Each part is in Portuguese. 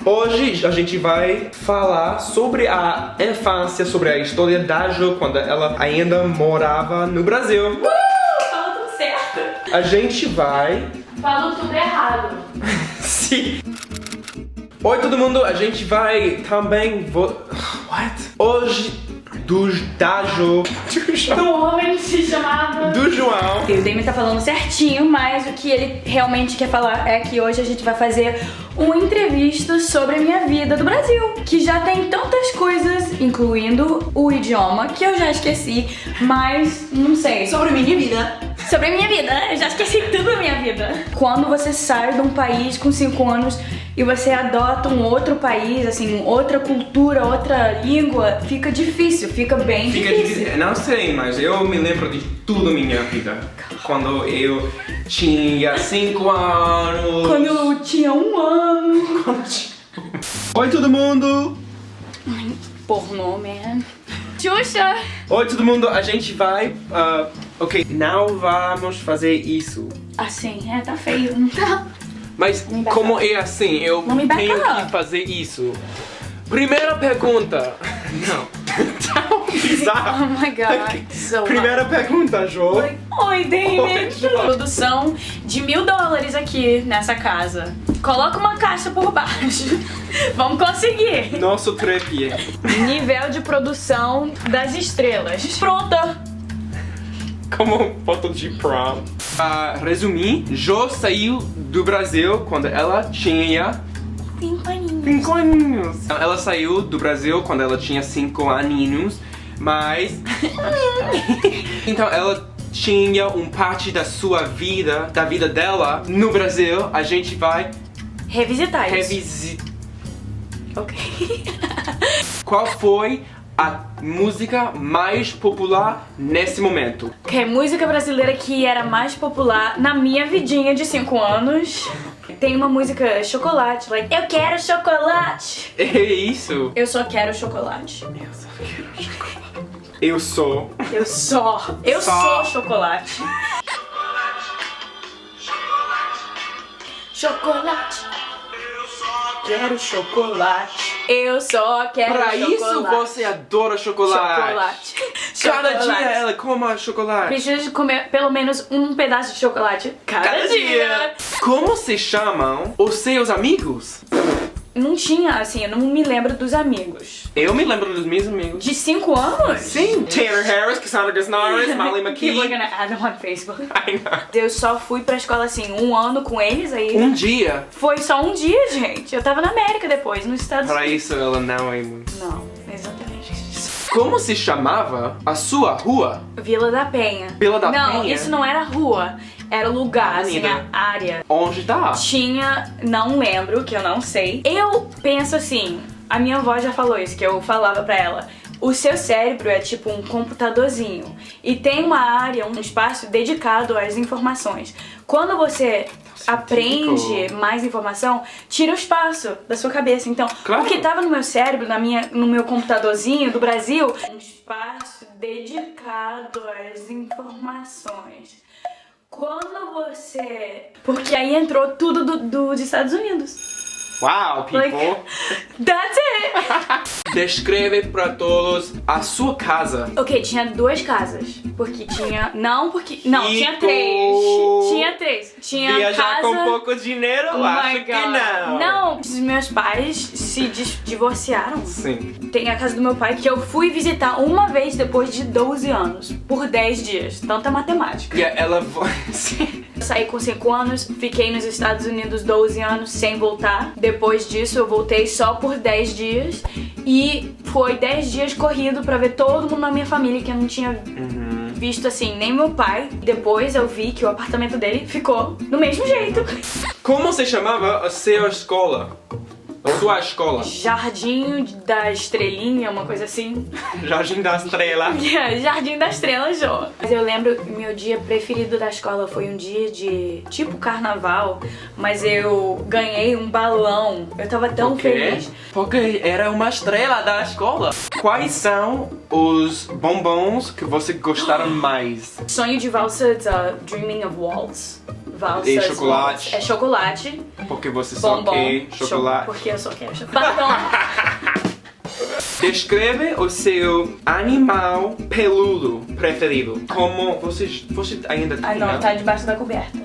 Hoje a gente vai falar sobre a infância, sobre a história da Jo quando ela ainda morava no Brasil. Falou tudo certo. A gente vai... Falou tudo errado. Sim. Oi todo mundo, a gente vai também... What? Hoje... da Jo... Do homem que se chamava... do João. E o Demi tá falando certinho, mas o que ele realmente quer falar é que hoje a gente vai fazer uma entrevista sobre a minha vida do Brasil, que já tem tantas coisas, incluindo o idioma, que eu já esqueci, mas não sei. Sobre minha vida. Sobre a minha vida, eu já esqueci tudo da minha vida. Quando você sai de um país com 5 anos e você adota um outro país, assim, outra cultura, outra língua, fica difícil, fica bem difícil. Não sei, mas eu me lembro de tudo minha vida. Quando eu tinha 5 anos. Quando eu tinha 1 ano. Oi todo mundo! Pornô, man. Xuxa! Oi todo mundo, a gente vai... ok, não vamos fazer isso. Assim, tá feio, não tá? Mas como é assim? Eu Não me tenho baca. que fazer isso. Primeira pergunta. Não. Tão bizarro. Oh my god. So Primeira pergunta, Jo. Oi, David. Oi, Jo. Produção de $1000 aqui nessa casa. Coloca uma caixa por baixo. Vamos conseguir. Nosso trepie. Nível de produção das estrelas. Pronta. Como foto de prom. Resumir, Jo saiu do Brasil quando ela tinha 5 aninhos. 5 aninhos. Ela saiu do Brasil quando ela tinha 5 aninhos, mas... então ela tinha parte da sua vida, da vida dela no Brasil. A gente vai Revisitar isso. revisitar. Ok. Qual foi a música mais popular nesse momento? Ok, música brasileira que era mais popular na minha vidinha de 5 anos. Tem uma música chocolate, like, eu quero chocolate. É isso. Eu só quero chocolate. Eu só quero chocolate. Eu sou. Eu sou chocolate. Chocolate. Quero chocolate. Eu só quero Para chocolate. isso você adora chocolate. Chocolate. Cada Chocolate. dia ela coma chocolate. Precisa de comer pelo menos um pedaço de chocolate cada dia. Como se chamam os seus amigos? Não tinha, assim, eu não me lembro dos amigos. Eu me lembro dos meus amigos. De 5 anos? Sim. Tanner Harris, Cassandra Gasnaris, Molly McKee. People are gonna add them on Facebook. I know. Eu só fui pra escola, assim, 1 ano com eles, aí... Um dia. Foi só um dia, gente. Eu tava na América depois, nos Estados Para Unidos. isso ela não é muito. Não, exatamente. Como se chamava a sua rua? Vila da Penha. Vila da Não, Penha? isso não era rua. Era lugar, assim, Avenida. a área. Onde tá? Tinha, não lembro, que eu não sei. Eu penso assim, a minha avó já falou isso, que eu falava pra ela. O seu cérebro é tipo um computadorzinho. E tem uma área, um espaço dedicado às informações. Quando você aprende mais informação, tira o espaço da sua cabeça. Então, Claro. o que tava no meu cérebro, no meu computadorzinho do Brasil, um espaço dedicado às informações. Quando você... Porque aí entrou tudo dos Estados Unidos. Wow, people. Like, that's it! Descreve pra todos a sua casa. Ok, tinha 2 casas. Porque tinha... Não, tinha Tipo, 3. Tinha 3. Tinha Viajar casa... com pouco dinheiro? Oh Acho my que God. não. Não, os meus pais se divorciaram. Sim. Tem a casa do meu pai que eu fui visitar uma vez depois de 12 anos. Por 10 dias. Tanta matemática. E ela... Sim. Eu saí com 5 anos, fiquei nos Estados Unidos 12 anos sem voltar. Depois disso eu voltei só por 10 dias. E foi 10 dias corrido pra ver todo mundo na minha família que eu não tinha visto assim, nem meu pai. Depois eu vi que o apartamento dele ficou do mesmo jeito. Como se chamava a sua escola? A sua escola? Jardim da Estrelinha, uma coisa assim. Jardim da Estrela. Jardim da Estrela, Jô. Mas eu lembro que meu dia preferido da escola foi um dia de tipo carnaval, mas eu ganhei um balão. Eu tava tão feliz. Porque era uma estrela da escola. Quais são os bombons que você gostaram mais? Sonho de valsa, Dreaming of Waltz. Valsas, E chocolate. É chocolate. Porque você só Bombom. quer chocolate. Porque eu só quero chocolate. Batom. Descreve o seu animal peludo preferido. Como você ainda tem? Ai não, tá debaixo da coberta.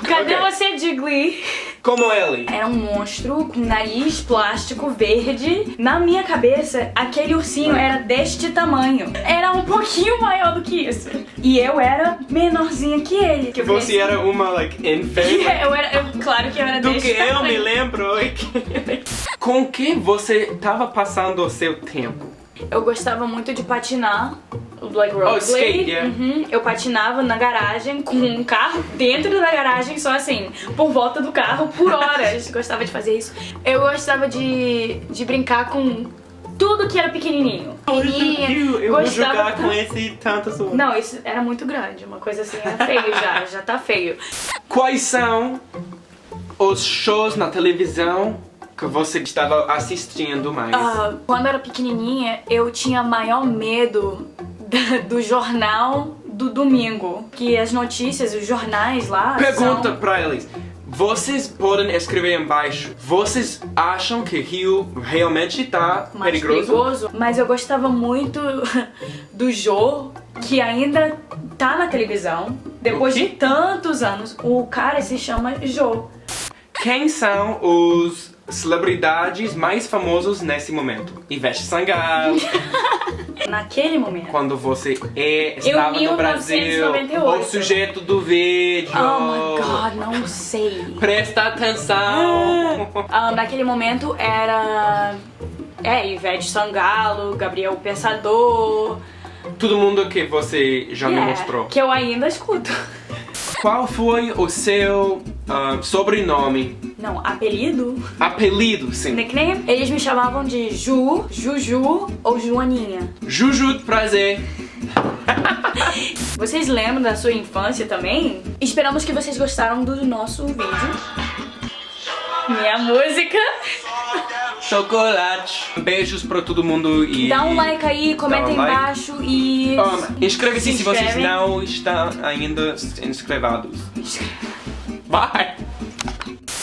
Cadê Ok. você, Jiggly? Como ele? Era um monstro com nariz plástico verde. Na minha cabeça, aquele ursinho era deste tamanho. Era um pouquinho maior do que isso. E eu era menorzinha que ele. Que eu Você cresci. era uma, infância. Claro que eu era Do deste que eu tamanho. me lembro. Com que você tava passando o seu tempo? Eu gostava muito de patinar, like rollerblade. skate, yeah. Uhum. Eu patinava na garagem com um carro dentro da garagem, só assim, por volta do carro, por horas. Gostava de fazer isso. Eu gostava de brincar com tudo que era pequenininho. Eu vou jogar com esse tanto sua. Não, isso era muito grande, uma coisa assim, era feio já tá feio. Quais são os shows na televisão que você estava assistindo mais? Quando eu era pequenininha, eu tinha maior medo do jornal do domingo. Que as notícias, os jornais lá Pergunta são... pra eles. Vocês podem escrever embaixo. Vocês acham que Rio realmente tá mais perigoso? Mas eu gostava muito do Jô, que ainda tá na televisão. Depois O quê? de tantos anos, o cara se chama Jô. Quem são os celebridades mais famosos nesse momento? Ivete Sangalo. Naquele momento. Quando você estava no Brasil, 1998. o sujeito do vídeo. Oh my god, não sei. Presta atenção. Naquele momento era... Ivete Sangalo, Gabriel o Pensador. Todo mundo que você já me mostrou. Que eu ainda escuto. Qual foi o seu sobrenome? Não, apelido? Apelido, sim. Nickname? Eles me chamavam de Ju, Juju ou Joaninha. Juju, prazer. Vocês lembram da sua infância também? Esperamos que vocês gostaram do nosso vídeo. Minha música. Chocolate. Beijos pra todo mundo e... Dá um like aí, comenta aí like. embaixo e... Inscreve-se se vocês inscreve. não estão ainda inscrevados. Bye!